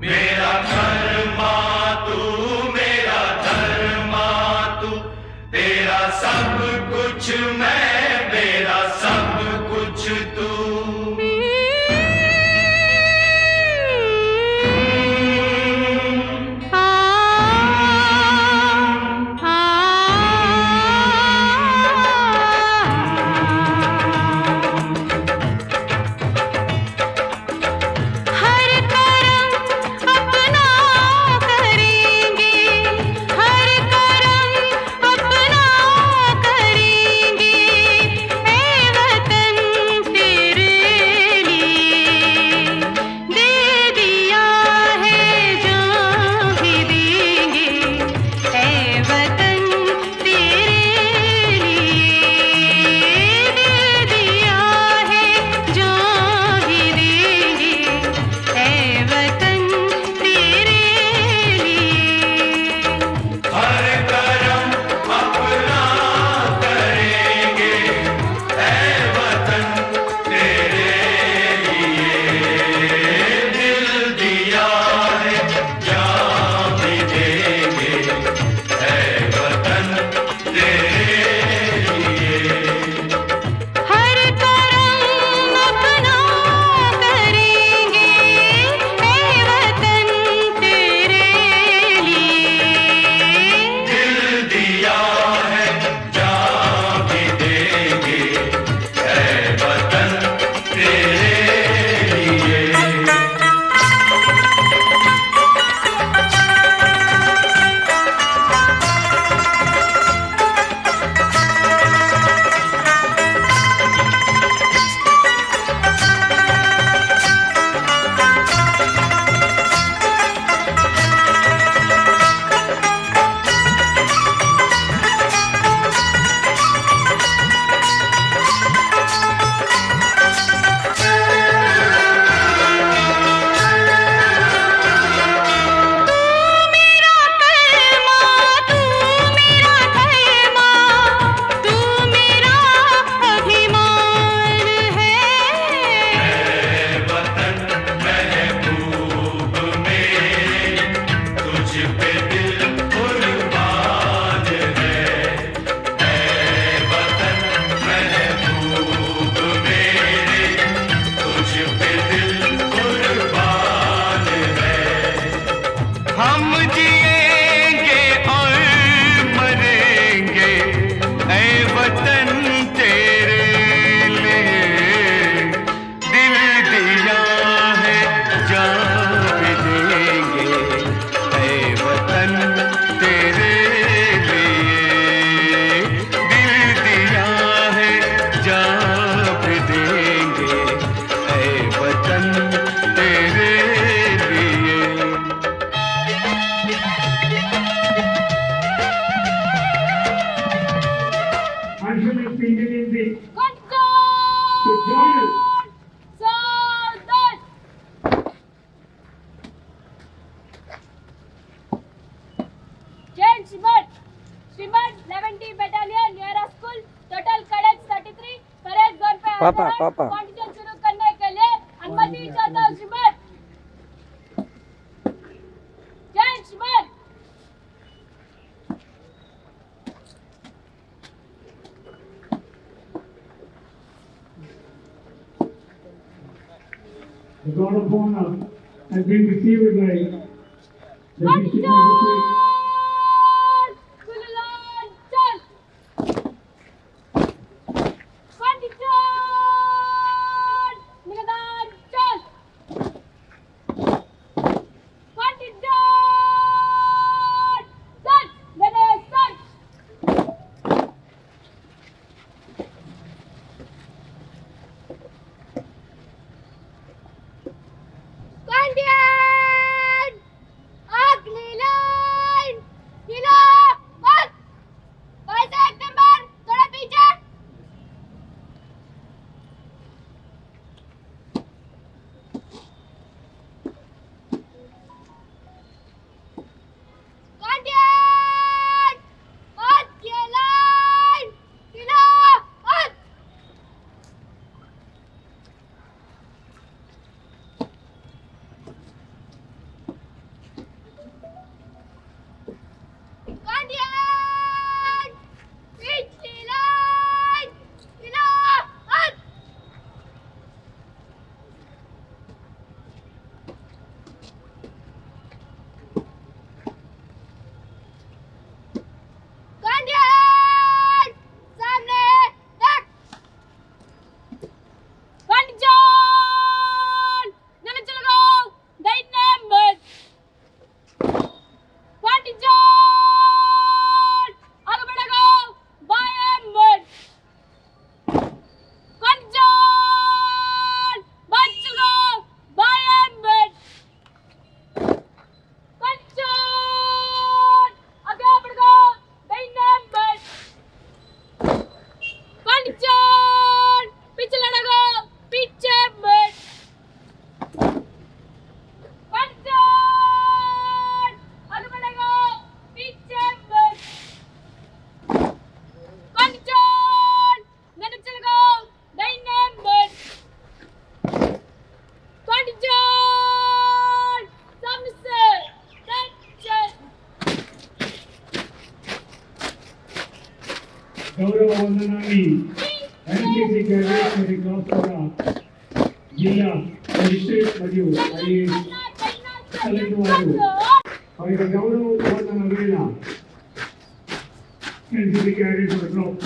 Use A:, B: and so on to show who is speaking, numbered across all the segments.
A: मेरा धर्मा तू, मेरा धर्मा तू, तेरा सब कुछ मैं, मेरा सब कुछ तू।
B: पापा पापा
C: शुरू करने के लिए अनुमति चाहता हूं श्रीमद। जय Shrimad.
D: The God of honor has been received by the district magistrate. మంది ఎన్సీసీ క్యాడెట్స్ మరి కాస్త జిల్లా మెజిస్ట్రేట్ మరియు ఐఏఎస్ కలెక్టర్ వారు వారి గౌరవం వందన వేళ ఎన్సీసీ క్యాడెట్స్ డ్రాప్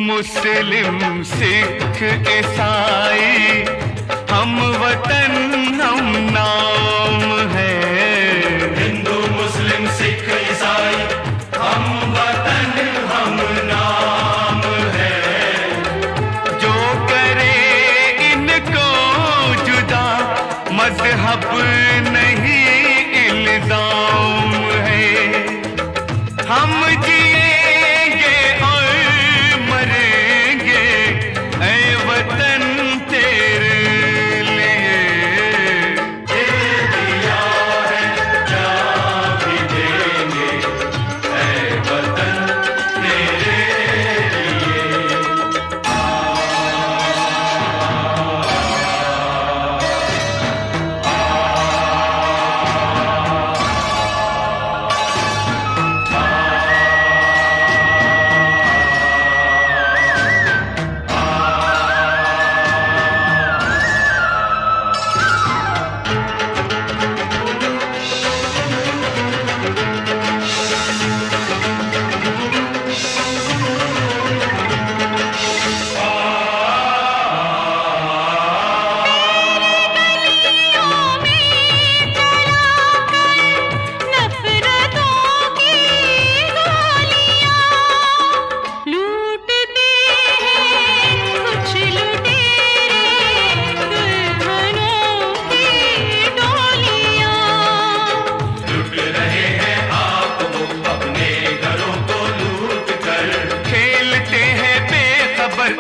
A: मुस्लिम सिख ईसाई हम वतन हम नाम है। हिंदू मुस्लिम सिख ईसाई हम वतन हम नाम है। जो करे इनको जुदा मजहब नहीं इल्जाम है। हम जिएंगे और मरेंगे ऐ वतन तेरे लिए। दिल दिया है जान भी देंगे ऐ वतन तेरे लिए।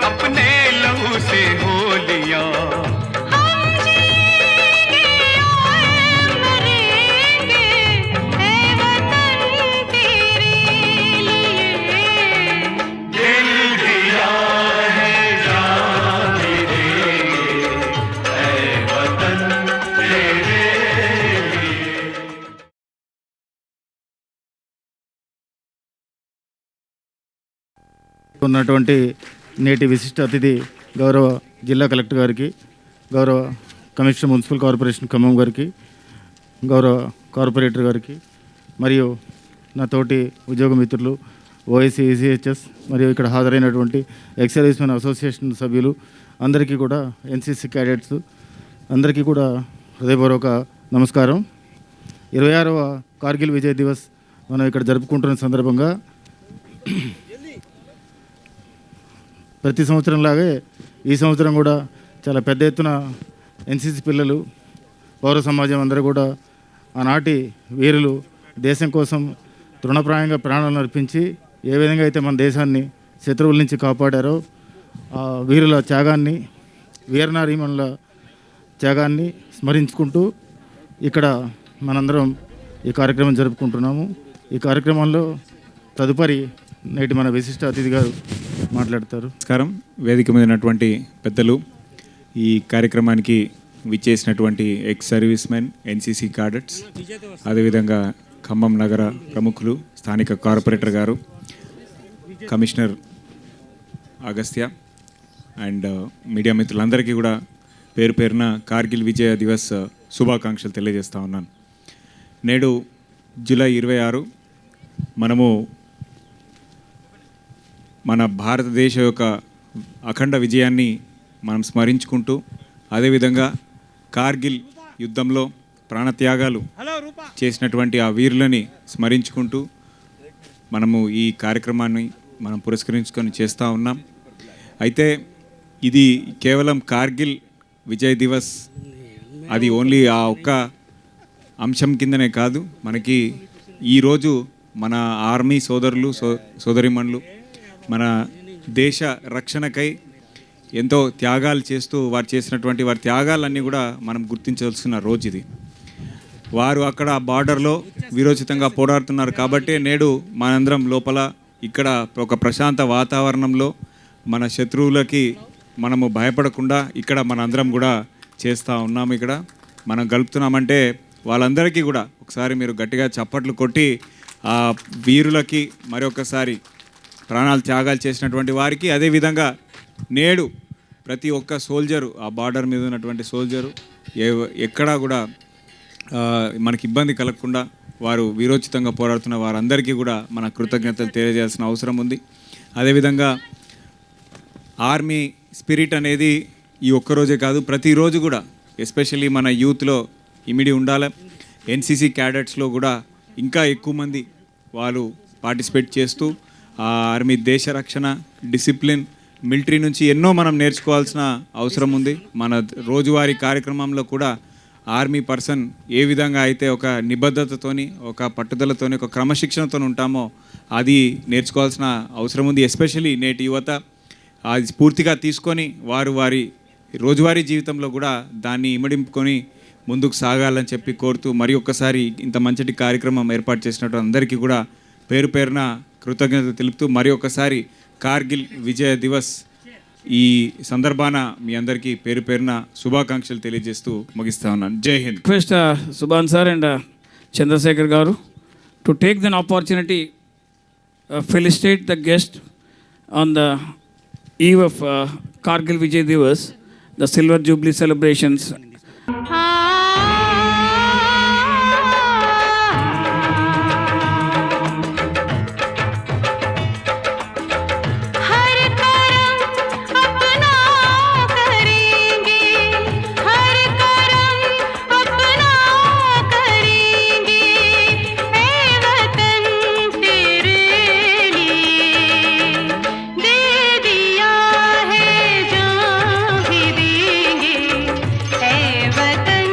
A: अपने लहू से होलियां हम जिएंगे और मरेंगे ऐ वतन तेरे लिए। दिल दिया है जान भी देंगे ऐ वतन तेरे लिए।
E: ఉన్నటువంటి నేటి విశిష్ట అతిథి గౌరవ జిల్లా కలెక్టర్ గారికి, గౌరవ కమిషనర్ మున్సిపల్ కార్పొరేషన్ ఖమ్మం గారికి, గౌరవ కార్పొరేటర్ గారికి, మరియు నా తోటి ఉద్యోగ మిత్రులు ఓఐసీ ఈసీహెచ్ఎస్ మరియు ఇక్కడ హాజరైనటువంటి ఎక్సర్వీస్ మెన్ అసోసియేషన్ సభ్యులు అందరికీ కూడా, ఎన్సీసీ క్యాడెట్స్ అందరికీ కూడా హృదయపూర్వక నమస్కారం. 26వ కార్గిల్ విజయ్ దివస్ మనం ఇక్కడ జరుపుకుంటున్న సందర్భంగా ప్రతి సంవత్సరంలాగే ఈ సంవత్సరం కూడా చాలా పెద్ద ఎత్తున ఎన్సీసీ పిల్లలు, పౌర సమాజం అందరూ కూడా ఆనాటి వీరులు దేశం కోసం తృణప్రాయంగా ప్రాణాలను అర్పించి ఏ విధంగా అయితే మన దేశాన్ని శత్రువుల నుంచి కాపాడారో ఆ వీరుల త్యాగాన్ని, వీరనారీమణుల త్యాగాన్ని స్మరించుకుంటూ ఇక్కడ మనందరం ఈ కార్యక్రమం జరుపుకుంటున్నాము. ఈ కార్యక్రమంలో తదుపరి నేటి మన విశిష్ట అతిథి గారు మాట్లాడతారు.
F: నమస్కారం. వేదిక మీద ఉన్నటువంటి పెద్దలు, ఈ కార్యక్రమానికి విచ్చేసినటువంటి X service men, NCC cadets, అదేవిధంగా ఖమ్మం నగర ప్రముఖులు, స్థానిక కార్పొరేటర్ గారు, కమిషనర్ అగస్త్య అండ్ మీడియా మిత్రులందరికీ కూడా పేరు పేరున కార్గిల్ విజయ దివస్ శుభాకాంక్షలు తెలియజేస్తూ ఉన్నాను. నేడు జూలై 26 మనము మన భారతదేశ యొక్క అఖండ విజయాన్ని మనం స్మరించుకుంటూ, అదేవిధంగా కార్గిల్ యుద్ధంలో ప్రాణత్యాగాలు చేసినటువంటి ఆ వీరులని స్మరించుకుంటూ మనము ఈ కార్యక్రమాన్ని మనం పురస్కరించుకొని చేస్తూ ఉన్నాం. అయితే ఇది కేవలం కార్గిల్ విజయ్ దివస్ అది ఓన్లీ ఆ ఒక్క అంశం కిందనే కాదు, మనకి ఈరోజు మన ఆర్మీ సోదరులు సోదరిమణులు మన దేశ రక్షణకై ఎంతో త్యాగాలు చేస్తూ వారు చేసినటువంటి వారి త్యాగాలన్నీ కూడా మనం గుర్తించాల్సిన రోజు ఇది. వారు అక్కడ బార్డర్లో వీరోచితంగా పోరాడుతున్నారు కాబట్టి నేడు మనందరం లోపల ఇక్కడ ఒక ప్రశాంత వాతావరణంలో మన శత్రువులకి మనము భయపడకుండా ఇక్కడ మనందరం కూడా చేస్తూ ఉన్నాము. ఇక్కడ మనం గలుపుతున్నామంటే వాళ్ళందరికీ కూడా ఒకసారి మీరు గట్టిగా చప్పట్లు కొట్టి ఆ వీరులకి మరొకసారి ప్రాణాలు త్యాగాలు చేసినటువంటి వారికి, అదేవిధంగా నేడు ప్రతి ఒక్క సోల్జరు ఆ బార్డర్ మీద ఉన్నటువంటి సోల్జరు ఎక్కడా కూడా మనకి ఇబ్బంది కలగకుండా వారు వీరోచితంగా పోరాడుతున్న వారందరికీ కూడా మన కృతజ్ఞతలు తెలియజేయాల్సిన అవసరం ఉంది. అదేవిధంగా ఆర్మీ స్పిరిట్ అనేది ఈ ఒక్కరోజే కాదు, ప్రతిరోజు కూడా ఎస్పెషల్లీ మన యూత్లో ఇమిడి ఉండాలి. ఎన్సీసీ క్యాడెట్స్లో కూడా ఇంకా ఎక్కువ మంది వాళ్ళు పార్టిసిపేట్ చేస్తూ ఆ ఆర్మీ దేశ రక్షణ, డిసిప్లిన్, మిలిటరీ నుంచి ఎన్నో మనం నేర్చుకోవాల్సిన అవసరం ఉంది. మన రోజువారీ కార్యక్రమంలో కూడా ఆర్మీ పర్సన్ ఏ విధంగా అయితే ఒక నిబద్ధతతోని, ఒక పట్టుదలతోని, ఒక క్రమశిక్షణతో ఉంటామో అది నేర్చుకోవాల్సిన అవసరం ఉంది. ఎస్పెషల్లీ నేటి యువత అది స్ఫూర్తిగా తీసుకొని వారి రోజువారీ జీవితంలో కూడా దాన్ని ఇమడింపుకొని ముందుకు సాగాలని చెప్పి కోరుతూ మరి ఒక్కసారి ఇంత మంచి కార్యక్రమం ఏర్పాటు చేసినట్టు అందరికీ కూడా పేరు పేరున కృతజ్ఞతలు తెలుపుతూ మరి ఒక్కసారి కార్గిల్ విజయ దివస్ ఈ సందర్భాన మీ అందరికీ పేరు పేరున శుభాకాంక్షలు తెలియజేస్తూ ముగిస్తా ఉన్నాను. జై Hind.
G: Request Subhan sir and Chandrasekhar Garu to take the opportunity felicitate the guest on the eve of Kargil Vijay Divas, the Silver Jubilee celebrations.
A: हर करम अपना करेंगे, हर करम अपना करेंगे, ऐ वतन तेरे लिए दे दिया है जान भी देंगे, ऐ वतन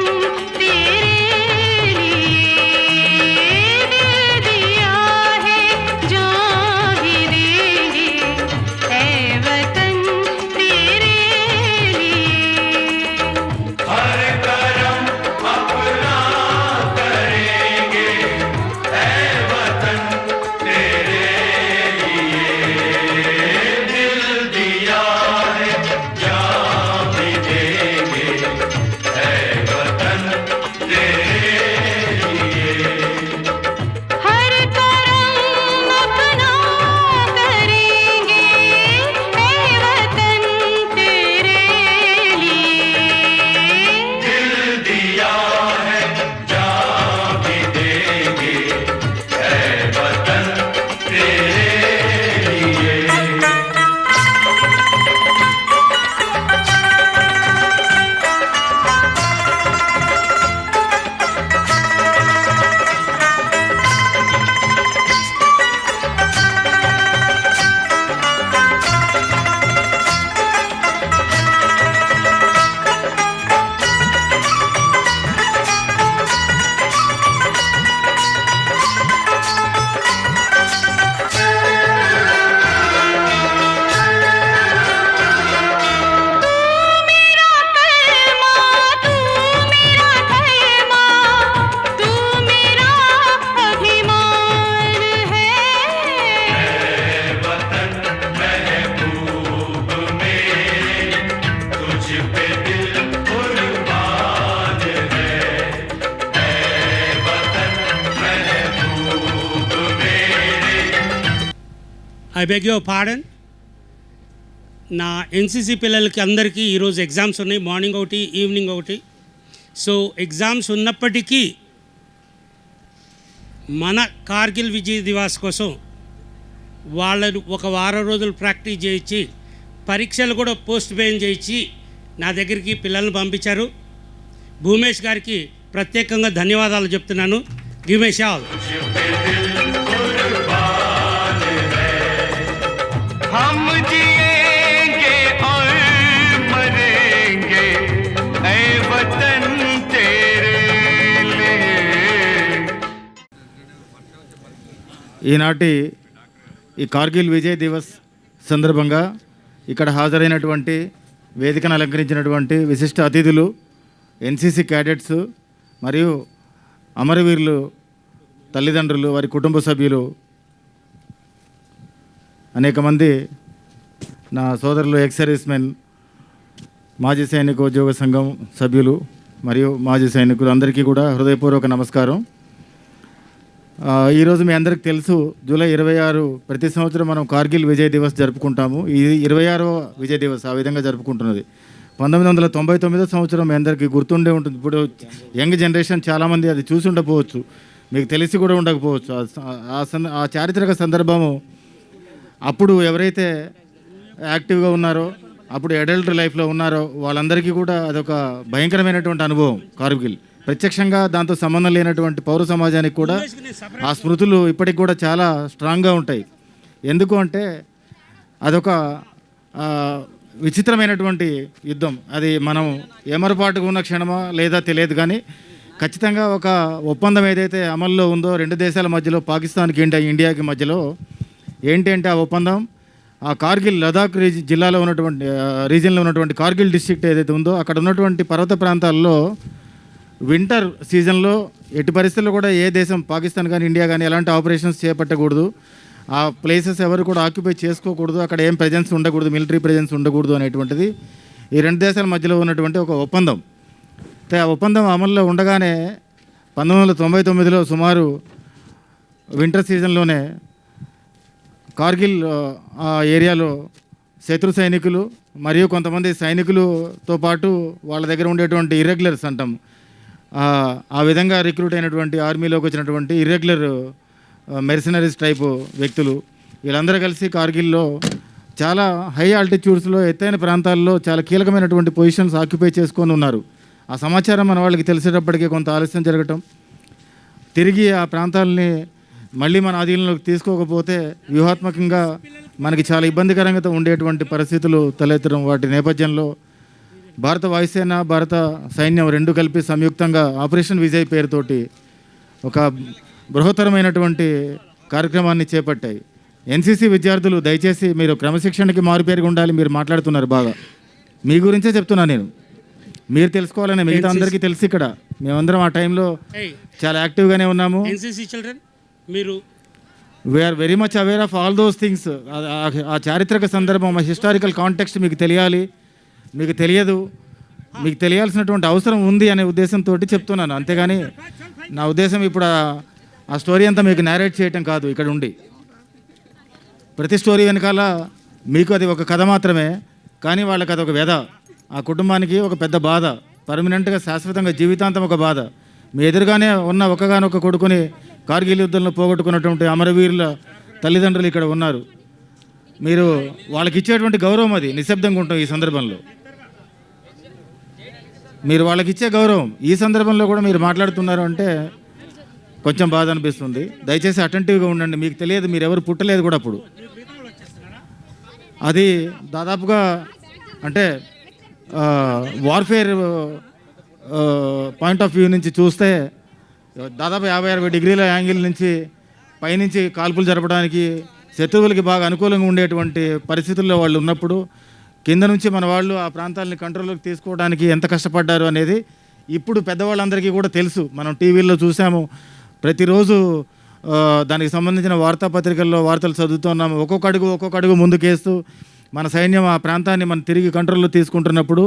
H: ఐ బెగ్ యువర్ పార్డన్. నా ఎన్సీసీ పిల్లలకి అందరికీ ఈరోజు ఎగ్జామ్స్ ఉన్నాయి, మార్నింగ్ ఒకటి ఈవినింగ్ ఒకటి. సో ఎగ్జామ్స్ ఉన్నప్పటికీ మన కార్గిల్ విజయ్ దివాస్ కోసం వాళ్ళను ఒక వారం రోజులు ప్రాక్టీస్ చేయించి పరీక్షలు కూడా పోస్ట్ పోన్ చేయించి నా దగ్గరికి పిల్లల్ని పంపించారు. భూమేష్ గారికి ప్రత్యేకంగా ధన్యవాదాలు చెప్తున్నాను. గివ్ మే షాల్.
A: हम जिएंगे और मरेंगे ऐ वतन तेरे लिए.
E: ఈనాటి ఈ కార్గిల్ విజయ్ దివస్ సందర్భంగా ఇక్కడ హాజరైనటువంటి వేదికను అలంకరించినటువంటి విశిష్ట అతిథులు, ఎన్సీసీ క్యాడెట్స్ మరియు అమరవీరులు తల్లిదండ్రులు, వారి కుటుంబ సభ్యులు, అనేక మంది నా సోదరులు, ఎక్స్ సర్వీస్మెన్, మాజీ సైనిక ఉద్యోగ సంఘం సభ్యులు మరియు మాజీ సైనికులు అందరికీ కూడా హృదయపూర్వక నమస్కారం. ఈరోజు మీ అందరికీ తెలుసు, జూలై 26 ప్రతి సంవత్సరం మనం కార్గిల్ విజయ్ దివస్ జరుపుకుంటాము. ఇది 26వ విజయ్ దివస్ ఆ విధంగా జరుపుకుంటున్నది. 1999 సంవత్సరం మీ అందరికీ గుర్తుండే ఉంటుంది. ఇప్పుడు యంగ్ జనరేషన్ చాలామంది అది చూసి ఉండకపోవచ్చు, మీకు తెలిసి కూడా ఉండకపోవచ్చు. ఆ చారిత్రక సందర్భము అప్పుడు ఎవరైతే యాక్టివ్గా ఉన్నారో, అప్పుడు అడల్ట్ లైఫ్లో ఉన్నారో వాళ్ళందరికీ కూడా అదొక భయంకరమైనటువంటి అనుభవం. కార్గిల్ ప్రత్యక్షంగా దాంతో సంబంధం లేనటువంటి పౌర సమాజానికి కూడా ఆ స్మృతులు ఇప్పటికి కూడా చాలా స్ట్రాంగ్గా ఉంటాయి. ఎందుకు అంటే అదొక విచిత్రమైనటువంటి యుద్ధం. అది మనం ఏమరపాటుగా ఉన్న క్షణమా లేదా తెలియదు, కానీ ఖచ్చితంగా ఒక ఒప్పందం ఏదైతే అమల్లో ఉందో రెండు దేశాల మధ్యలో, పాకిస్తాన్కి ఇండియాకి మధ్యలో, ఏంటి అంటే ఆ ఒప్పందం ఆ కార్గిల్ లదాఖ్ జిల్లాలో ఉన్నటువంటి రీజియన్లో ఉన్నటువంటి కార్గిల్ డిస్ట్రిక్ట్ ఏదైతే ఉందో అక్కడ ఉన్నటువంటి పర్వత ప్రాంతాల్లో వింటర్ సీజన్లో ఎట్టి పరిస్థితుల్లో కూడా ఏ దేశం, పాకిస్తాన్ కానీ ఇండియా కానీ ఎలాంటి ఆపరేషన్స్ చేపట్టకూడదు, ఆ ప్లేసెస్ ఎవరు కూడా ఆక్యుపై చేసుకోకూడదు, అక్కడ ఏం ప్రెజెన్స్ ఉండకూడదు, మిలిటరీ ప్రెజెన్స్ ఉండకూడదు అనేటువంటిది ఈ రెండు దేశాల మధ్యలో ఉన్నటువంటి ఒక ఒప్పందం. అయితే ఆ ఒప్పందం అమల్లో ఉండగానే 1999లో సుమారు వింటర్ సీజన్లోనే కార్గిల్ ఆ ఏరియాలో శత్రు సైనికులు మరియు కొంతమంది సైనికులతో పాటు వాళ్ళ దగ్గర ఉండేటువంటి ఇర్రెగ్యులర్స్ అంటాం, ఆ విధంగా రిక్రూట్ అయినటువంటి ఆర్మీలోకి వచ్చినటువంటి ఇర్రెగ్యులర్ మెర్సనరీస్ టైపు వ్యక్తులు వీళ్ళందరూ కలిసి కార్గిల్లో చాలా హై ఆల్టిట్యూడ్స్లో, ఎత్తైన ప్రాంతాల్లో చాలా కీలకమైనటువంటి పొజిషన్స్ ఆక్యుపై చేసుకొని ఉన్నారు. ఆ సమాచారం మన వాళ్ళకి తెలిసేటప్పటికీ కొంత ఆలస్యం జరగటం, తిరిగి ఆ ప్రాంతాలని మళ్ళీ మన ఆధీనంలోకి తీసుకోకపోతే వ్యూహాత్మకంగా మనకి చాలా ఇబ్బందికరంగా ఉండేటువంటి పరిస్థితులు తలెత్తడం, వాటి నేపథ్యంలో భారత వాయుసేన, భారత సైన్యం రెండు కలిపి సంయుక్తంగా ఆపరేషన్ విజయ్ పేరుతోటి ఒక బృహత్తరమైనటువంటి కార్యక్రమాన్ని చేపట్టాయి. ఎన్సీసీ విద్యార్థులు దయచేసి మీరు క్రమశిక్షణకి మారుపేరుగా ఉండాలి. మీరు మాట్లాడుతున్నారు బాగా, మీ గురించే చెప్తున్నా నేను, మీరు తెలుసుకోవాలని మిగతా అందరికీ తెలుసు. ఇక్కడ మేమందరం ఆ టైంలో చాలా యాక్టివ్గానే ఉన్నాము.
H: ఎన్సీసీ చిల్డ్రన్ మీరు
E: we are very much aware of all those things. ఆ చారిత్రక సందర్భం, ఆ హిస్టారికల్ కాంటెక్స్ట్ మీకు తెలియాలి, మీకు తెలియదు, మీకు తెలియాల్సినటువంటి అవసరం ఉంది అనే ఉద్దేశంతో చెప్తున్నాను. అంతేగాని నా ఉద్దేశం ఇప్పుడు ఆ స్టోరీ అంతా మీకు నేరేట్ చేయటం కాదు. ఇక్కడ ఉండి ప్రతి స్టోరీ వెనకాల మీకు అది ఒక కథ మాత్రమే, కానీ వాళ్ళకి అది ఒక వ్యధ, ఆ కుటుంబానికి ఒక పెద్ద బాధ, పర్మనెంట్గా శాశ్వతంగా జీవితాంతం ఒక బాధ. మీ ఎదురుగానే ఉన్న ఒకగానొక కొడుకుని కార్గిల్ యుద్ధంలో పోగొట్టుకున్నటువంటి అమరవీరుల తల్లిదండ్రులు ఇక్కడ ఉన్నారు. మీరు వాళ్ళకి ఇచ్చేటువంటి గౌరవం అది నిశ్శబ్దంగా ఉంటాం. ఈ సందర్భంలో మీరు వాళ్ళకి ఇచ్చే గౌరవం ఈ సందర్భంలో కూడా మీరు మాట్లాడుతున్నారు అంటే కొంచెం బాధ అనిపిస్తుంది. దయచేసి అటెంటివ్గా ఉండండి. మీకు తెలియదు, మీరు ఎవరు పుట్టలేదు కూడా అప్పుడు. అది దాదాపుగా అంటే వార్ఫేర్ పాయింట్ ఆఫ్ వ్యూ నుంచి చూస్తే దాదాపు 50-60 డిగ్రీల యాంగిల్ నుంచి పైనుంచి కాల్పులు జరపడానికి శత్రువులకి బాగా అనుకూలంగా ఉండేటువంటి పరిస్థితుల్లో వాళ్ళు ఉన్నప్పుడు కింద నుంచి మన వాళ్ళు ఆ ప్రాంతాలని కంట్రోల్లోకి తీసుకోవడానికి ఎంత కష్టపడ్డారు అనేది ఇప్పుడు పెద్దవాళ్ళందరికీ కూడా తెలుసు. మనం టీవీల్లో చూసాము, ప్రతిరోజు దానికి సంబంధించిన వార్తాపత్రికల్లో వార్తలు చదువుతున్నాము. ఒక్కొక్క అడుగు ముందుకేస్తూ మన సైన్యం ఆ ప్రాంతాన్ని మనం తిరిగి కంట్రోల్లో తీసుకుంటున్నప్పుడు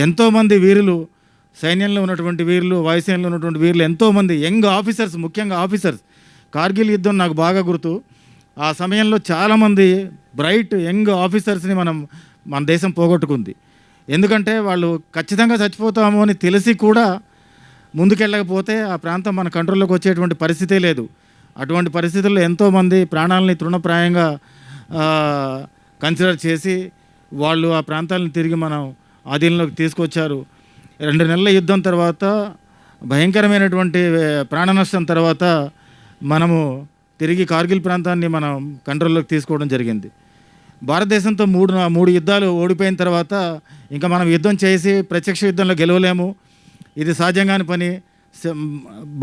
E: ఎంతోమంది వీరులు, సైన్యంలో ఉన్నటువంటి వీరులు, వాయుసేనలో ఉన్నటువంటి వీరులు, ఎంతోమంది యంగ్ ఆఫీసర్స్, ముఖ్యంగా ఆఫీసర్స్, కార్గిల్ యుద్ధం నాకు బాగా గుర్తు. ఆ సమయంలో చాలామంది బ్రైట్ యంగ్ ఆఫీసర్స్ని మన దేశం పోగొట్టుకుంది. ఎందుకంటే వాళ్ళు ఖచ్చితంగా చచ్చిపోతాము అని తెలిసి కూడా ముందుకెళ్ళకపోతే ఆ ప్రాంతం మన కంట్రోల్లోకి వచ్చేటువంటి పరిస్థితే లేదు. అటువంటి పరిస్థితుల్లో ఎంతోమంది ప్రాణాలని తృణప్రాయంగా కన్సిడర్ చేసి వాళ్ళు ఆ ప్రాంతాలను తిరిగి మనం ఆధీనంలోకి తీసుకొచ్చారు. 2 నెలల యుద్ధం తర్వాత, భయంకరమైనటువంటి ప్రాణ నష్టం తర్వాత మనము తిరిగి కార్గిల్ ప్రాంతాన్ని మనం కంట్రోల్లోకి తీసుకోవడం జరిగింది. భారతదేశంతో మూడు యుద్ధాలు ఓడిపోయిన తర్వాత ఇంకా మనం యుద్ధం చేసి ప్రత్యక్ష యుద్ధంలో గెలవలేము, ఇది సాధ్యంగాని పని,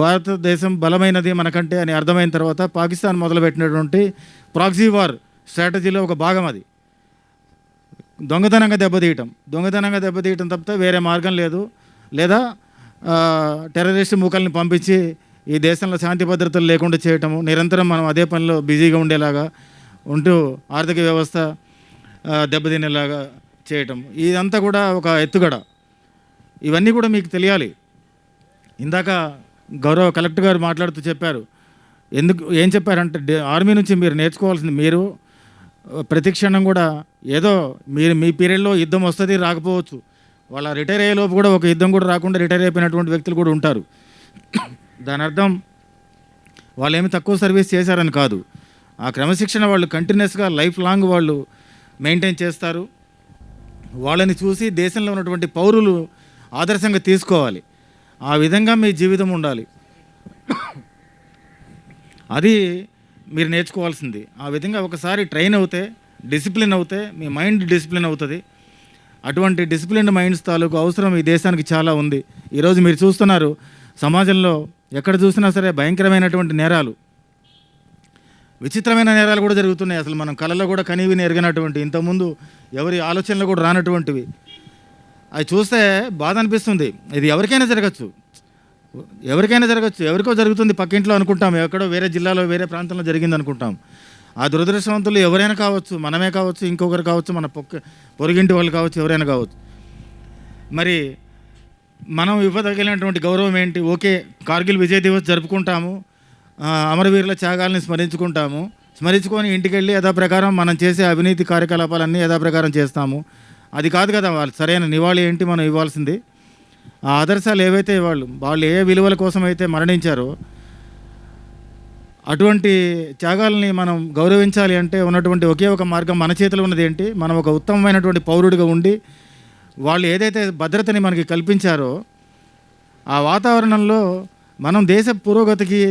E: భారతదేశం బలమైనది మనకంటే అని అర్థమైన తర్వాత పాకిస్తాన్ మొదలుపెట్టినటువంటి ప్రాక్సీ వార్ స్ట్రాటజీలో ఒక భాగం అది. దొంగతనంగా దెబ్బతీయటం తప్పితే వేరే మార్గం లేదు. లేదా టెర్రరిస్ట్ మూకల్ని పంపించి ఈ దేశంలో శాంతి భద్రతలు లేకుండా చేయటము, నిరంతరం మనం అదే పనిలో బిజీగా ఉండేలాగా ఉంటూ ఆర్థిక వ్యవస్థ దెబ్బతినేలాగా చేయటం, ఇదంతా కూడా ఒక ఎత్తుగడ. ఇవన్నీ కూడా మీకు తెలియాలి. ఇందాక గౌరవ కలెక్టర్ గారు మాట్లాడుతూ చెప్పారు. ఏం చెప్పారంటే ఆర్మీ నుంచి మీరు నేర్చుకోవాల్సింది, మీరు ప్రతి క్షణం కూడా ఏదో మీ పీరియడ్లో యుద్ధం వస్తుంది, రాకపోవచ్చు. వాళ్ళ రిటైర్ అయ్యేలోపు కూడా ఒక యుద్ధం కూడా రాకుండా రిటైర్ అయిపోయినటువంటి వ్యక్తులు కూడా ఉంటారు. దాని అర్థం వాళ్ళు ఏమి తక్కువ సర్వీస్ చేశారని కాదు. ఆ క్రమశిక్షణ వాళ్ళు కంటిన్యూస్గా లైఫ్ లాంగ్ వాళ్ళు మెయింటైన్ చేస్తారు. వాళ్ళని చూసి దేశంలో ఉన్నటువంటి పౌరులు ఆదర్శంగా తీసుకోవాలి. ఆ విధంగా మీ జీవితం ఉండాలి. అది మీరు నేర్చుకోవాల్సింది. ఆ విధంగా ఒకసారి ట్రైన్ అవుతే, డిసిప్లిన్ అవుతే మీ మైండ్ డిసిప్లిన్ అవుతుంది. అటువంటి డిసిప్లిన్డ్ మైండ్స్ తాలూకు అవసరం ఈ దేశానికి చాలా ఉంది. ఈరోజు మీరు చూస్తున్నారు, సమాజంలో ఎక్కడ చూసినా సరే భయంకరమైనటువంటి నేరాలు, విచిత్రమైన నేరాలు కూడా జరుగుతున్నాయి. అసలు మనం కళలో కూడా కనీవిని ఎరగనటువంటి, ఇంతకుముందు ఎవరి ఆలోచనలు కూడా రానటువంటివి. అవి చూస్తే బాధ అనిపిస్తుంది. ఇది ఎవరికైనా జరగచ్చు, ఎవరికో జరుగుతుంది పక్కింట్లో అనుకుంటాం, ఎక్కడో వేరే జిల్లాలో వేరే ప్రాంతంలో జరిగింది అనుకుంటాం. ఆ దురదృష్టవంతులు ఎవరైనా కావచ్చు, మనమే కావచ్చు, ఇంకొకరు కావచ్చు, మన పొరుగింటి వాళ్ళు కావచ్చు, ఎవరైనా కావచ్చు. మరి మనం ఇవ్వదగినటువంటి గౌరవం ఏంటి? ఓకే, కార్గిల్ విజయ్ దివస్ జరుపుకుంటాము, అమరవీరుల త్యాగాల్ని స్మరించుకొని ఇంటికి వెళ్ళి యథాప్రకారం మనం చేసే అవినీతి కార్యకలాపాలన్నీ యథాప్రకారం చేస్తాము. అది కాదు కదా వాళ్ళు సరైన నివాళి ఏంటి మనం ఇవ్వాల్సింది. ఆ ఆదర్శాలు ఏవైతే వాళ్ళు ఏ విలువల కోసం అయితే మరణించారో అటువంటి త్యాగాలని మనం గౌరవించాలి అంటే ఉన్నటువంటి ఒకే ఒక మార్గం, మన చేతిలో ఉన్నది ఏంటి? మనం ఒక ఉత్తమమైనటువంటి పౌరుడిగా ఉండి వాళ్ళు ఏదైతే భద్రతని మనకి కల్పించారో ఆ వాతావరణంలో మనం దేశ పురోగతికి,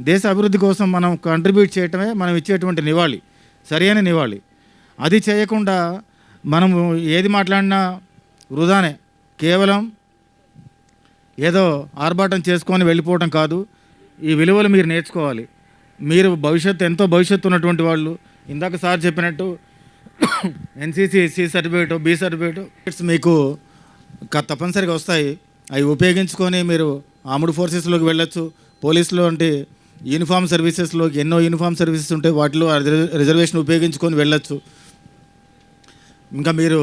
E: దేశ అభివృద్ధి కోసం మనం కంట్రిబ్యూట్ చేయటమే మనం ఇచ్చేటువంటి నివాళి, సరైన నివాళి. అది చేయకుండా మనము ఏది మాట్లాడినా వృధానే. కేవలం ఏదో ఆర్భాటం చేసుకొని వెళ్ళిపోవటం కాదు. ఈ విలువలు మీరు నేర్చుకోవాలి. మీరు ఎంతో భవిష్యత్తు ఉన్నటువంటి వాళ్ళు. ఇందాక సార్ చెప్పినట్టు NCC C certificate, B certificate మీకు తప్పనిసరిగా వస్తాయి. అవి ఉపయోగించుకొని మీరు ఆర్మ్డ్ ఫోర్సెస్లోకి వెళ్ళొచ్చు. పోలీసులో అంటే యూనిఫామ్ సర్వీసెస్లోకి ఎన్నో యూనిఫామ్ సర్వీసెస్ ఉంటాయి, వాటిలో రిజర్వేషన్ ఉపయోగించుకొని వెళ్ళొచ్చు. ఇంకా మీరు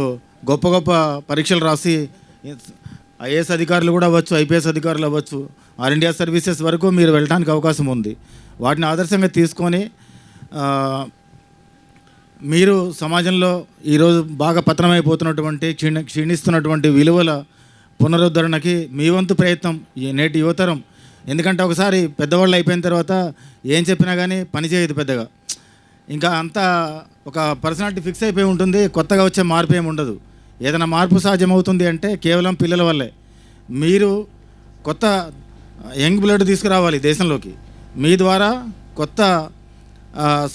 E: గొప్ప గొప్ప పరీక్షలు రాసి ఐఏఎస్ అధికారులు కూడా అవ్వచ్చు, ఐపీఎస్ అధికారులు అవ్వచ్చు. ఆల్ ఇండియా సర్వీసెస్ వరకు మీరు వెళ్ళడానికి అవకాశం ఉంది. వాటిని ఆదర్శంగా తీసుకొని మీరు సమాజంలో ఈరోజు బాగా పతనమైపోతున్నటువంటి క్షీణిస్తున్నటువంటి విలువల పునరుద్ధరణకి మీ వంతు ప్రయత్నం ఈ నేటి యువతరం. ఎందుకంటే ఒకసారి పెద్దవాళ్ళు అయిపోయిన తర్వాత ఏం చెప్పినా కానీ పని చేయదు పెద్దగా. ఇంకా అంతా ఒక పర్సనాలిటీ ఫిక్స్ అయిపోయి ఉంటుంది, కొత్తగా వచ్చే మార్పు ఏమి ఉండదు. ఏదైనా మార్పు సాధ్యమవుతుంది అంటే కేవలం పిల్లల వల్లే. మీరు కొత్త యంగ్ బ్లడ్ తీసుకురావాలి దేశంలోకి. మీ ద్వారా కొత్త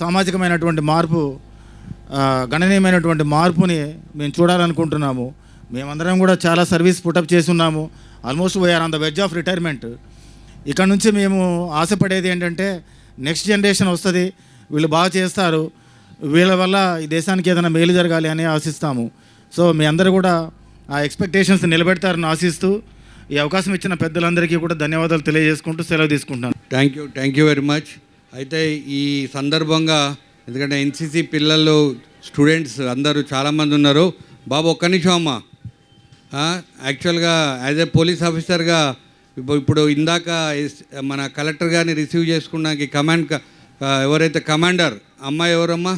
E: సామాజికమైనటువంటి మార్పు, గణనీయమైనటువంటి మార్పుని మేము చూడాలనుకుంటున్నాము. మేమందరం కూడా చాలా సర్వీస్ పుటప్ చేసి ఉన్నాము. Almost we are on the verge of retirement. ఇక్కడ నుంచి మేము ఆశపడేది ఏంటంటే నెక్స్ట్ జనరేషన్ వస్తుంది, వీళ్ళు బాగా చేస్తారు, వీళ్ళ వల్ల ఈ దేశానికి ఏదైనా మేలు జరగాలి అని ఆశిస్తాము. సో మీ అందరూ కూడా ఆ ఎక్స్పెక్టేషన్స్ నిలబెడతారని ఆశిస్తూ ఈ అవకాశం ఇచ్చిన పెద్దలందరికీ కూడా ధన్యవాదాలు తెలియజేసుకుంటూ సెలవు తీసుకుంటాను.
I: Thank you very much. అయితే ఈ సందర్భంగా ఎందుకంటే ఎన్సీసీ పిల్లలు, స్టూడెంట్స్ అందరూ చాలామంది ఉన్నారు. బాబు ఒక్క నిమిషం అమ్మా. యాక్చువల్గా యాజ్ ఏ పోలీస్ ఆఫీసర్గా ఇప్పుడు ఇందాక మన కలెక్టర్ గారిని రిసీవ్ చేసుకున్నాక ఎవరైతే కమాండర్ అమ్మాయి ఎవరమ్మా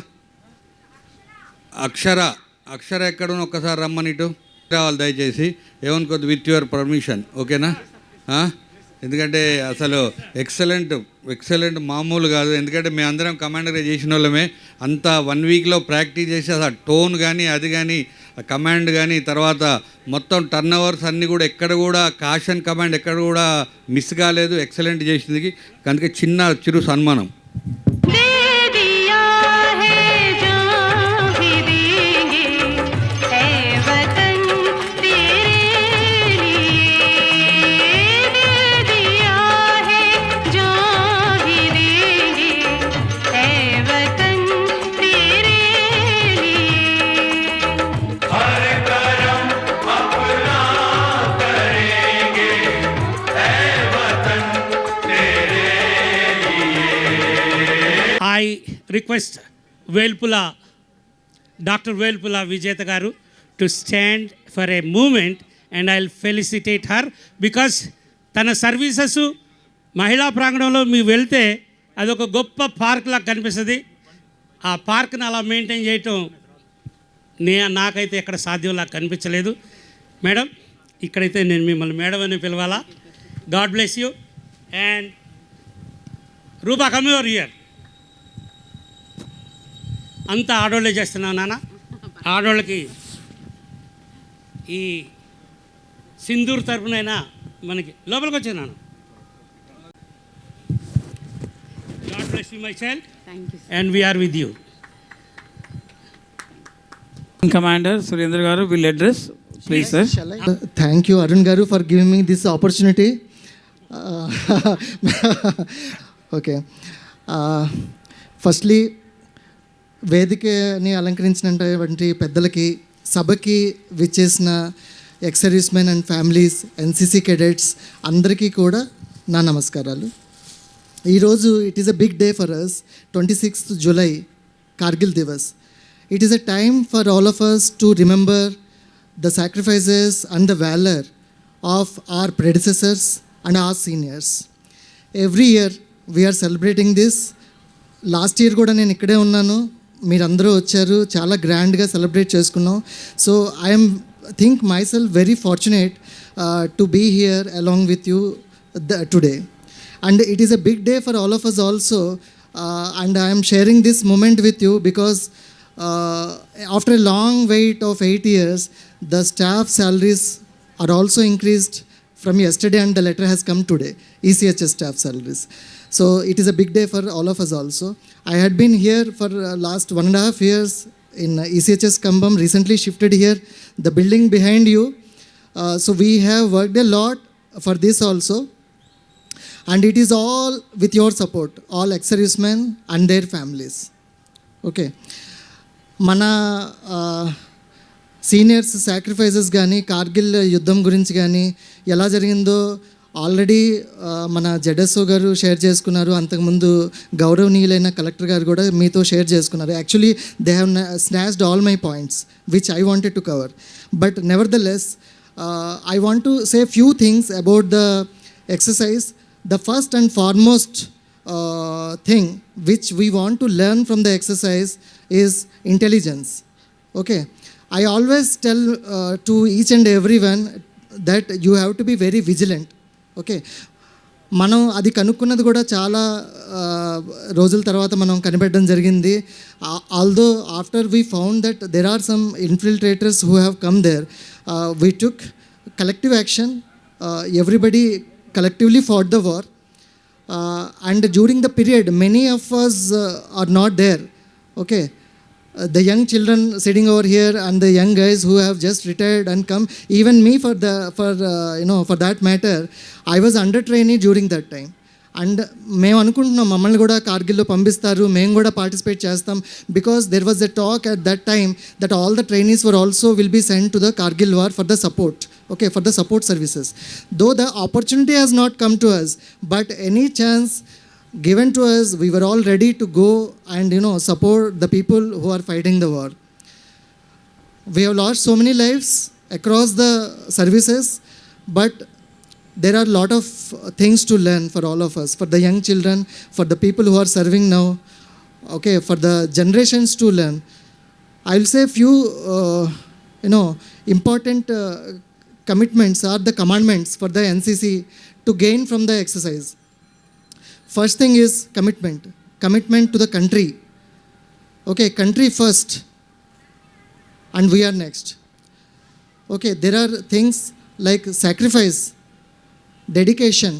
I: అక్షర ఎక్కడున్న ఒక్కసారి రమ్మని ఇటు రావాలి దయచేసి, ఏమనుకోద్దు, విత్ యువర్ పర్మిషన్, ఓకేనా? ఎందుకంటే అసలు ఎక్సలెంట్ మామూలు కాదు. ఎందుకంటే మేము అందరం కమాండర్గా చేసిన వాళ్ళమే. అంతా 1 వీక్లో ప్రాక్టీస్ చేసి అసలు టోన్ కానీ అది కానీ కమాండ్ కానీ తర్వాత మొత్తం టర్న్ ఓవర్స్ అన్నీ కూడా ఎక్కడ కూడా కాషన్ కమాండ్ ఎక్కడ కూడా మిస్ కాలేదు. ఎక్సలెంట్ చేసింది. కనుక చిరు సన్మానం.
H: I request Dr. Velpula Vijeta Garu to stand for a moment and I'll felicitate her because తన సర్వీసెస్ మహిళా ప్రాంగణంలో మీరు వెళ్తే అదొక గొప్ప పార్క్ లాగా కనిపిస్తుంది. ఆ పార్క్ని అలా మెయింటైన్ చేయటం నాకైతే ఎక్కడ సాధ్యంలా కనిపించలేదు. మేడం, ఇక్కడైతే నేను మిమ్మల్ని మేడం అని పిలవాలా? God bless you. And Rupa, come your here. అంతా ఆడవాళ్ళే చేస్తున్నావు నాన్న. ఆడవాళ్ళకి ఈ సింధూర్ తరపునైనా మనకి లోపలికి వచ్చే నాన్న. God bless you my child and we are with you.
G: Commander Surendra garu will address, please sir.
J: Thank you Arun Garu for giving me this opportunity. Okay. Firstly, వేదికని అలంకరించినటువంటి పెద్దలకి, సభకి విచ్చేసిన ex service men and families, NCC cadets అందరికీ కూడా నా నమస్కారాలు. ఈరోజు it is a big day for us. 26th July, Kargil Diwas. It is a time for all of us to remember the sacrifices and the valor of our predecessors and our seniors. Every year we are celebrating this. Last year కూడా నేను ఇక్కడే ఉన్నాను, మీరందరూ వచ్చారు, చాలా గ్రాండ్గా celebrate చేసుకున్నాం. So I'm think myself very fortunate to be here along with you today. And it is a big day for all of us also. And I'm sharing this moment with you because after a long wait of 8 years, the staff salaries are also increased from yesterday and the letter has come today, ECHS staff salaries. So it is a big day for all of us also. I had been here for last 1.5 years in ECHS Kambam, recently shifted here, the building behind you. So we have worked a lot for this also. And it is all with your support, all ex-servicemen and their families. Okay. మన seniors sacrifices కానీ, కార్గిల్ యుద్ధం గురించి కానీ ఎలా జరిగిందో already మన జెడ్ఎస్ఓ గారు share చేసుకున్నారు. అంతకుముందు గౌరవనీయులైన కలెక్టర్ గారు కూడా మీతో షేర్ చేసుకున్నారు. Actually they have snatched all my points which I wanted to cover. But never the less I want to say few things about the exercise. The first and foremost thing which we want to learn from the exercise is intelligence. Okay, I always tell to each and everyone that you have to be very vigilant. Okay, మనం అది కనుక్కున్నది కూడా చాలా రోజుల తర్వాత మనం కనిపెట్టడం జరిగింది. Although after we found that there are some infiltrators who have come there, we took collective action. Everybody collectively fought the war, and during the period many of us are not there. Okay, the young children sitting over here and the young guys who have just retired and come, even me for that matter, I was under trainee during that time. And మేము అనుకుంటున్నాం మమ్మల్ని కూడా కార్గిల్లో పంపిస్తారు, మేము కూడా participate చేస్తాం, because there was a talk at that time that all the trainees were also will be sent to the Kargil war for the support. Okay, for the support services. Though the opportunity has not come to us, but any chance given to us, we were all ready to go and support the people who are fighting the war. We have lost so many lives across the services, but there are a lot of things to learn for all of us, for the young children, for the people who are serving now, okay, for the generations to learn. I will say few, important commitments or the commandments for the NCC to gain from the exercise. First thing is commitment to the country. Okay, country first, and we are next. Okay, there are things like sacrifice, dedication,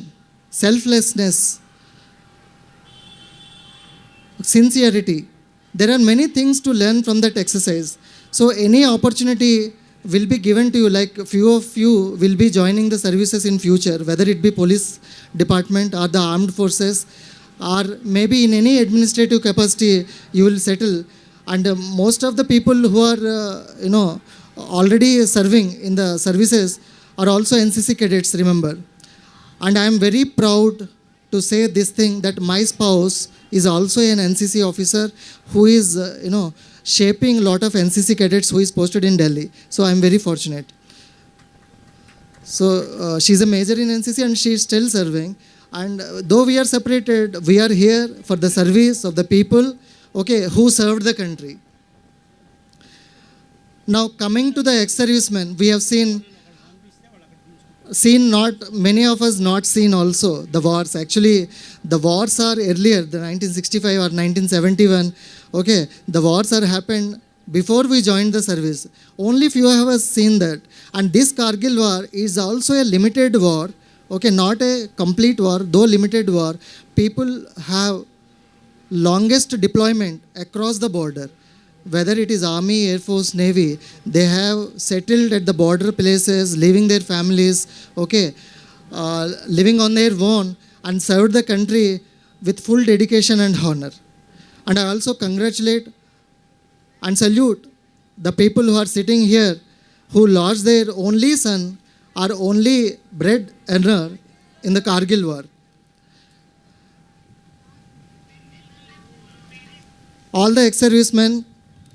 J: selflessness, sincerity. There are many things to learn from that exercise. So any opportunity will be given to you, like few of you will be joining the services in future, whether it be police department or the armed forces, or maybe in any administrative capacity you will settle. And most of the people who are already serving in the services are also NCC cadets, remember. And I am very proud to say this thing, that my spouse is also an NCC officer who is shaping a lot of NCC cadets who is posted in Delhi. So I am very fortunate. So she is a major in NCC and she is still serving. And though we are separated, we are here for the service of the people, okay, who served the country. Now coming to the ex-servicemen, we have seen not many of us not seen also the wars. Actually, the wars are earlier, the 1965 or 1971. Okay, the wars are happened before we joined the service. Only few of us seen that. And this Kargil war is also a limited war. Okay, not a complete war, though limited war. People have longest deployment across the border. Whether it is Army, Air Force, Navy, they have settled at the border places, leaving their families, okay, living on their own, and served the country with full dedication and honor. And I also congratulate and salute the people who are sitting here who lost their only son or only bread earner in the Kargil war. All the ex-servicemen,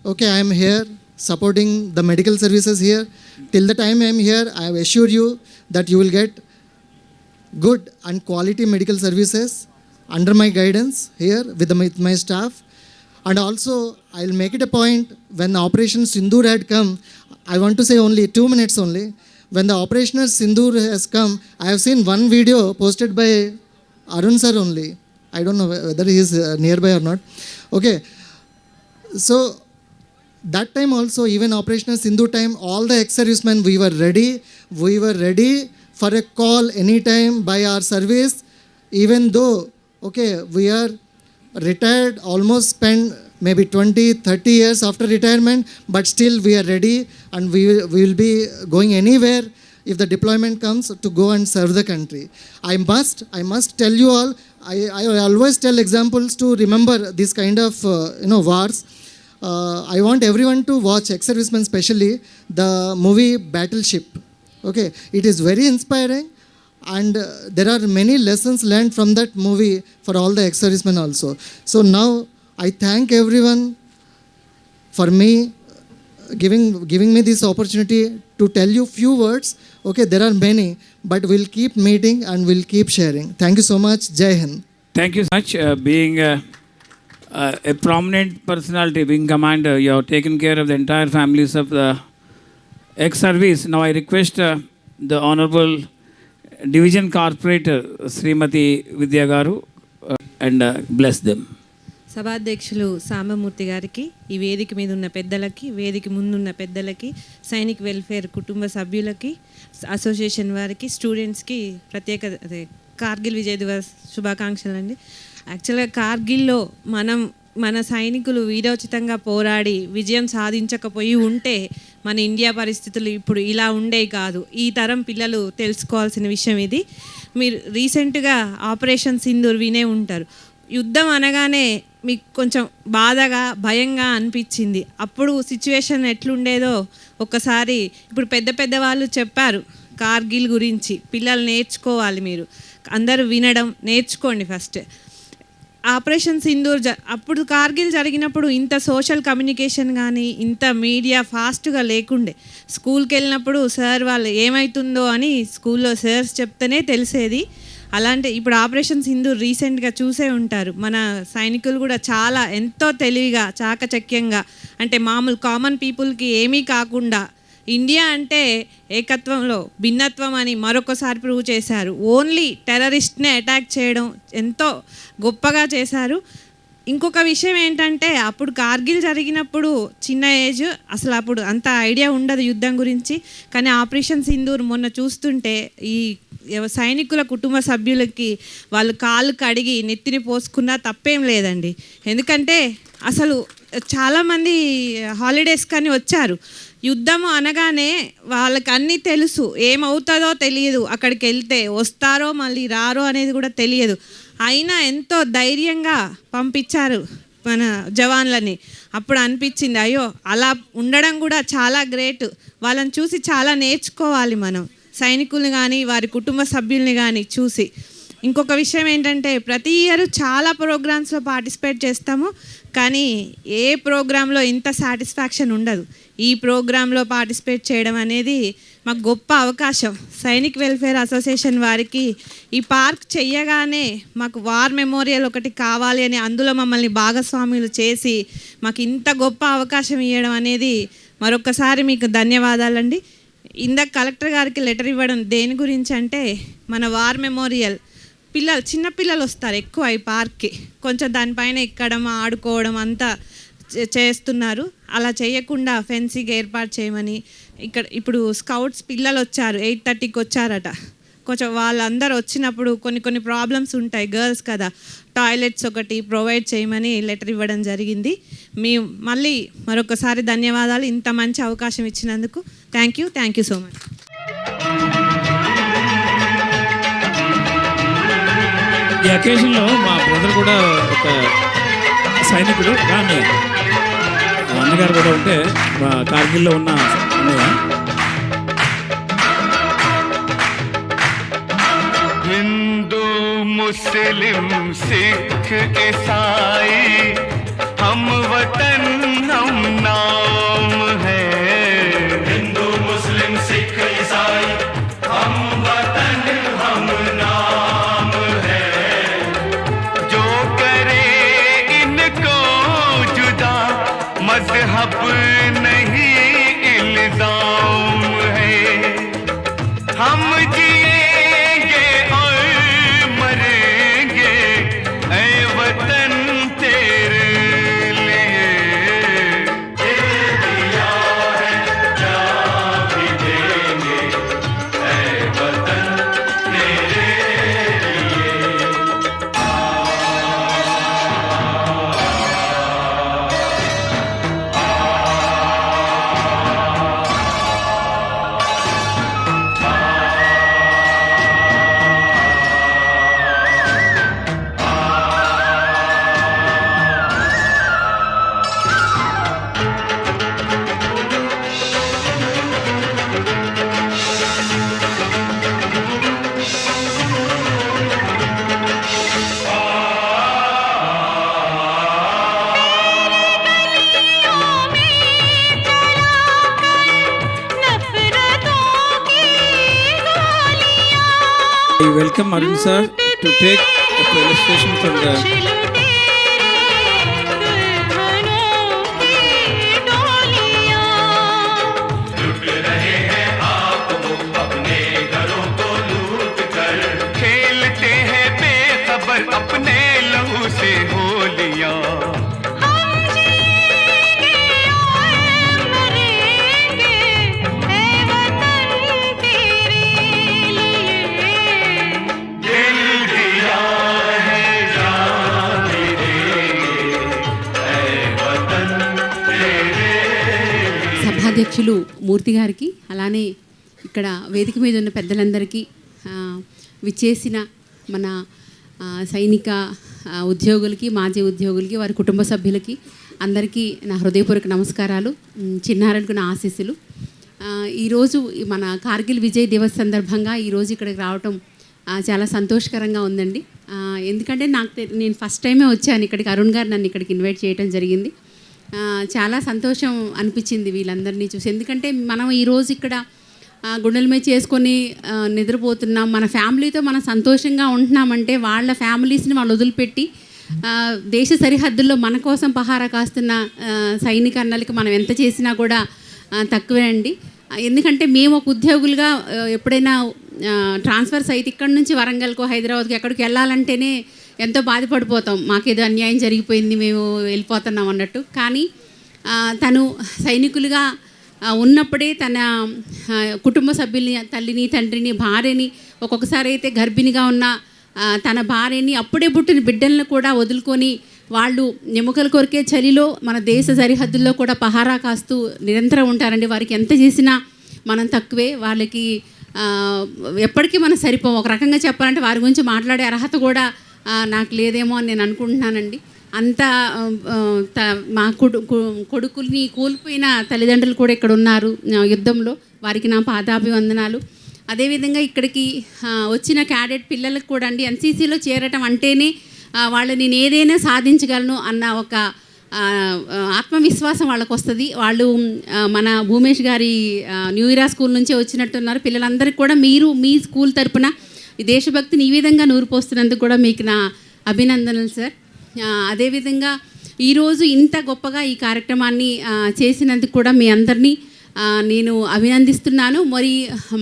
J: okay, I am here supporting the medical services here. Till the time I am here, I assure you that you will get good and quality medical services under my guidance here with my staff. And also, I will make it a point, when the Operation Sindoor had come, I want to say only 2 minutes only. When the Operation Sindoor has come, I have seen one video posted by Arun sir only. I don't know whether he is nearby or not. Okay, so that time also, even Operation Sindoor time, all the ex-servicemen, we were ready. We were ready for a call anytime by our service, even though, okay, we are retired, almost spent maybe 20-30 years after retirement, but still we are ready, and we will be going anywhere if the deployment comes to go and serve the country. I must tell you all, I always tell examples to remember this kind of wars. I want everyone to watch, ex-servicemen especially, the movie Battleship. Okay, it is very inspiring, and there are many lessons learned from that movie for all the ex-servicemen also. So now I thank everyone for me giving me this opportunity to tell you few words. Okay, there are many, but we'll keep meeting and we'll keep sharing. Thank you so much. Jai Hind.
G: Thank you so much. Being a prominent personality, being commander, you have taken care of the entire families of the ex-service. Now I request the Honorable Division Corporator, Srimati Vidya Garu, and bless them.
K: సభాధ్యక్షులు సాంబమూర్తి గారికి, ఈ వేదిక మీద ఉన్న పెద్దలకి, వేదిక ముందున్న పెద్దలకి, సైనిక్ వెల్ఫేర్ కుటుంబ సభ్యులకి, అసోసియేషన్ వారికి, స్టూడెంట్స్కి ప్రత్యేక కార్గిల్ విజయ్ దివస్ శుభాకాంక్షలు అండి. యాక్చువల్గా కార్గిల్లో మన సైనికులు వీరోచితంగా పోరాడి విజయం సాధించకపోయి ఉంటే మన ఇండియా పరిస్థితులు ఇప్పుడు ఇలా ఉండేవి కాదు. ఈ తరం పిల్లలు తెలుసుకోవాల్సిన విషయం ఇది. మీరు రీసెంట్గా ఆపరేషన్ సింధూర్ వినే ఉంటారు. యుద్ధం అనగానే మీకు కొంచెం బాధగా, భయంగా అనిపించింది. అప్పుడు సిచ్యువేషన్ ఎట్లుండేదో ఒక్కసారి ఇప్పుడు పెద్ద వాళ్ళు చెప్పారు కార్గిల్ గురించి. పిల్లలు నేర్చుకోవాలి, మీరు అందరూ వినడం నేర్చుకోండి ఫస్ట్. ఆపరేషన్ సింధూర్ అప్పుడు కార్గిల్ జరిగినప్పుడు ఇంత సోషల్ కమ్యూనికేషన్ కానీ ఇంత మీడియా ఫాస్ట్గా లేకుండే. స్కూల్కి వెళ్ళినప్పుడు సార్ వాళ్ళు ఏమవుతుందో అని స్కూల్లో సార్స్ చెప్తేనే తెలిసేది. అలాంటి ఇప్పుడు ఆపరేషన్ సింధూర్ రీసెంట్గా చూసే ఉంటారు. మన సైనికులు కూడా చాలా ఎంతో తెలివిగా చాకచక్యంగా, అంటే మామూలు కామన్ పీపుల్కి ఏమీ కాకుండా ఇండియా అంటే ఏకత్వంలో భిన్నత్వం అని మరొకసారి ప్రూవ్ చేశారు. ఓన్లీ టెర్రరిస్ట్నే అటాక్ చేయడం ఎంతో గొప్పగా చేశారు. ఇంకొక విషయం ఏంటంటే అప్పుడు కార్గిల్ జరిగినప్పుడు చిన్న ఏజ్, అసలు అప్పుడు అంత ఐడియా ఉండదు యుద్ధం గురించి. కానీ ఆపరేషన్ సింధూర్ మొన్న చూస్తుంటే ఈ సైనికుల కుటుంబ సభ్యులకి వాళ్ళు కాళ్ళు కడిగి నెత్తిని పోసుకున్నా తప్పేం లేదండి. ఎందుకంటే అసలు చాలామంది హాలిడేస్ కానీ వచ్చారు. యుద్ధం అనగానే వాళ్ళకి అన్నీ తెలుసు, ఏమవుతుందో తెలియదు, అక్కడికి వెళ్తే వస్తారో మళ్ళీ రారో అనేది కూడా తెలియదు. అయినా ఎంతో ధైర్యంగా పంపించారు మన జవాన్లని. అప్పుడు అనిపించింది అయ్యో అలా ఉండడం కూడా చాలా గ్రేట్. వాళ్ళని చూసి చాలా నేర్చుకోవాలి మనం, సైనికుల్ని కానీ వారి కుటుంబ సభ్యుల్ని కానీ చూసి. ఇంకొక విషయం ఏంటంటే ప్రతి ఇయర్ చాలా ప్రోగ్రామ్స్లో పార్టిసిపేట్ చేస్తాము, కానీ ఏ ప్రోగ్రాంలో ఇంత సాటిస్ఫాక్షన్ ఉండదు. ఈ ప్రోగ్రాంలో పార్టిసిపేట్ చేయడం అనేది మాకు గొప్ప అవకాశం. సైనిక్ వెల్ఫేర్ అసోసియేషన్ వారికి ఈ పార్క్ చెయ్యగానే మాకు వార్ మెమోరియల్ ఒకటి కావాలి అని అందులో మమ్మల్ని భాగస్వాములు చేసి మాకు ఇంత గొప్ప అవకాశం ఇవ్వడం అనేది మరొకసారి మీకు ధన్యవాదాలండి. ఇందాక కలెక్టర్ గారికి లెటర్ ఇవ్వడం దేని గురించి అంటే మన వార్ మెమోరియల్ చిన్నపిల్లలు వస్తారు ఎక్కువ ఈ పార్క్కి, కొంచెం దానిపైన ఎక్కడం ఆడుకోవడం అంతా చేస్తున్నారు. అలా చేయకుండా ఫెన్సింగ్ ఏర్పాటు చేయమని ఇప్పుడు స్కౌట్స్ పిల్లలు వచ్చారు, 8:30కి వచ్చారట. కొంచెం వాళ్ళందరూ వచ్చినప్పుడు కొన్ని ప్రాబ్లమ్స్ ఉంటాయి, గర్ల్స్ కదా, టాయిలెట్స్ ఒకటి ప్రొవైడ్ చేయమని లెటర్ ఇవ్వడం జరిగింది. మళ్ళీ మరొకసారి ధన్యవాదాలు ఇంత మంచి అవకాశం ఇచ్చినందుకు. Thank you so much.
G: ఈ అకేషన్లో మా బ్రదర్ కూడా ఒక సైనికుడు, కానీ అన్నగారు కూడా ఉంటే మా కార్గిల్లో ఉన్న అన్నయ్య.
A: हिंदू मुस्लिम सिख ईसाई हम वतन हम नाम है। हिंदू मुस्लिम सिख ईसाई हम वतन हम नाम है। जो करे इनको जुदा मजहब नहीं इल्जाम है। हम जिएंगे और मरेंगे ऐ वतन तेरे लिए। दिल दिया है जान भी देंगे ऐ वतन तेरे लिए।
G: I welcome Arun sir to take a illustration from the
A: लुट रहे हैं आप वो अपने घरों को लूट कर। खेलते हैं बेखबर अपने लहू से होलियां।
L: సభాధ్యక్షులు మూర్తి గారికి, అలానే ఇక్కడ వేదిక మీద ఉన్న పెద్దలందరికీ, విచ్చేసిన మన సైనిక ఉద్యోగులకి, మాజీ ఉద్యోగులకి, వారి కుటుంబ సభ్యులకి అందరికీ నా హృదయపూర్వక నమస్కారాలు, చిన్నారులకు నా ఆశీస్సులు. ఈరోజు మన కార్గిల్ విజయ్ దివస్ సందర్భంగా ఈరోజు ఇక్కడికి రావటం చాలా సంతోషకరంగా ఉందండి. ఎందుకంటే నేను ఫస్ట్ టైమే వచ్చాను ఇక్కడికి. అరుణ్ గారు నన్ను ఇక్కడికి ఇన్వైట్ చేయడం జరిగింది. చాలా సంతోషం అనిపించింది వీళ్ళందరినీ చూసి. ఎందుకంటే మనం ఈరోజు ఇక్కడ గుండెల మీద చేసుకొని నిద్రపోతున్నాం, మన ఫ్యామిలీతో మనం సంతోషంగా ఉంటున్నామంటే వాళ్ళ ఫ్యామిలీస్ని వాళ్ళు వదిలిపెట్టి దేశ సరిహద్దుల్లో మన కోసం పహారా కాస్తున్న సైనిక అన్నలకి మనం ఎంత చేసినా కూడా తక్కువే అండి. ఎందుకంటే మేము ఒక ఉద్యోగులుగా ఎప్పుడైనా ట్రాన్స్ఫర్స్ అయితే ఇక్కడి నుంచి వరంగల్కో హైదరాబాద్కో ఎక్కడికి వెళ్ళాలంటేనే ఎంతో బాధపడిపోతాం, మాకేదో అన్యాయం జరిగిపోయింది మేము వెళ్ళిపోతున్నాం అన్నట్టు. కానీ తను సైనికులుగా ఉన్నప్పుడే తన కుటుంబ సభ్యుల్ని, తల్లిని, తండ్రిని, భార్యని, ఒక్కొక్కసారి అయితే గర్భిణిగా ఉన్న తన భార్యని, అప్పుడే పుట్టిన బిడ్డలను కూడా వదులుకొని వాళ్ళు ఎముకల కొరికే చలిలో మన దేశ సరిహద్దుల్లో కూడా పహారా కాస్తూ నిరంతరం ఉంటారండి. వారికి ఎంత చేసినా మనం తక్కువే. వాళ్ళకి ఎప్పటికీ మనం సరిపోం. ఒక రకంగా చెప్పాలంటే వారి గురించి మాట్లాడే అర్హత కూడా నాకు లేదేమో అని నేను అనుకుంటున్నానండి. అంత మా కొడుకుల్ని కోల్పోయిన తల్లిదండ్రులు కూడా ఇక్కడ ఉన్నారు యుద్ధంలో. వారికి నా పాదాభివందనాలు. అదేవిధంగా ఇక్కడికి వచ్చిన క్యాడెట్ పిల్లలకు కూడా అండి, ఎన్సీసీలో చేరటం అంటేనే వాళ్ళు నేను ఏదైనా సాధించగలను అన్న ఒక ఆత్మవిశ్వాసం వాళ్ళకు వస్తుంది. వాళ్ళు మన భూమేష్ గారి న్యూ ఇయర్ స్కూల్ నుంచే వచ్చినట్టున్నారు. పిల్లలందరికీ కూడా మీరు మీ స్కూల్ తరపున ఈ దేశభక్తిని ఈ విధంగా నూరిపోస్తున్నందుకు కూడా మీకు నా అభినందనలు సార్. అదేవిధంగా ఈరోజు ఇంత గొప్పగా ఈ కార్యక్రమాన్ని చేసినందుకు కూడా మీ అందరినీ నేను అభినందిస్తున్నాను. మరి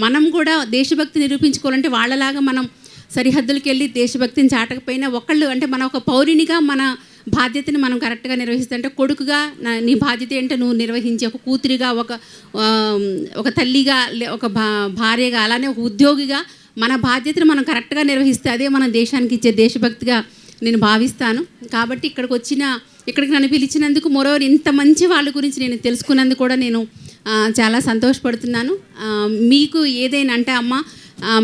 L: మనం కూడా దేశభక్తి నిరూపించుకోవాలంటే వాళ్ళలాగా మనం సరిహద్దులకు వెళ్ళి దేశభక్తిని చాటకపోయినా ఒకళ్ళు అంటే మన ఒక పౌరునిగా మన బాధ్యతని మనం కరెక్ట్గా నిర్వహిస్తే, అంటే కొడుకుగా నీ బాధ్యత ఏంటో నువ్వు నిర్వహించి, ఒక కూతురిగా, ఒక తల్లిగా, ఒక భార్యగా, అలానే ఒక ఉద్యోగిగా మన బాధ్యతను మనం కరెక్ట్గా నిర్వహిస్తే అదే మన దేశానికి ఇచ్చే దేశభక్తిగా నేను భావిస్తాను. కాబట్టి ఇక్కడికి నన్ను పిలిచినందుకు, మరోవర్ ఇంత మంచి వాళ్ళ గురించి నేను తెలుసుకున్నందుకు కూడా నేను చాలా సంతోషపడుతున్నాను. మీకు ఏదైనా అంటే అమ్మ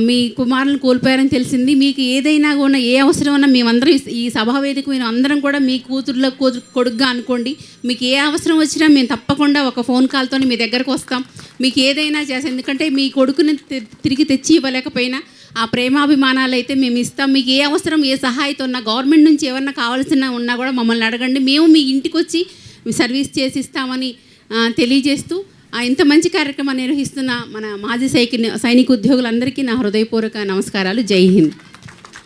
L: మీ కుమారులను కోల్పోయారని తెలిసింది, మీకు ఏదైనా కూడా ఏ అవసరం ఉన్నా మేమందరం ఈ సభావేదిక మేము అందరం కూడా మీ కూతుర్లో కొడుకుగా అనుకోండి. మీకు ఏ అవసరం వచ్చినా మేము తప్పకుండా ఒక ఫోన్ కాల్తో మీ దగ్గరకు వస్తాం. మీకు ఏదైనా చేస్తాం. ఎందుకంటే మీ కొడుకుని తిరిగి తెచ్చి ఇవ్వలేకపోయినా ఆ ప్రేమాభిమానాలు అయితే మేము ఇస్తాం. మీకు ఏ అవసరం, ఏ సహాయత ఉన్నా, గవర్నమెంట్ నుంచి ఏమన్నా కావాల్సిన ఉన్నా కూడా మమ్మల్ని అడగండి. మేము మీ ఇంటికి వచ్చి సర్వీస్ చేసి ఇస్తామని తెలియజేస్తూ ఇంత మంచి కార్యక్రమాన్ని నిర్వహిస్తున్న మన మాజీ సైనిక ఉద్యోగులందరికీ నా హృదయపూర్వక నమస్కారాలు. జై హింద్.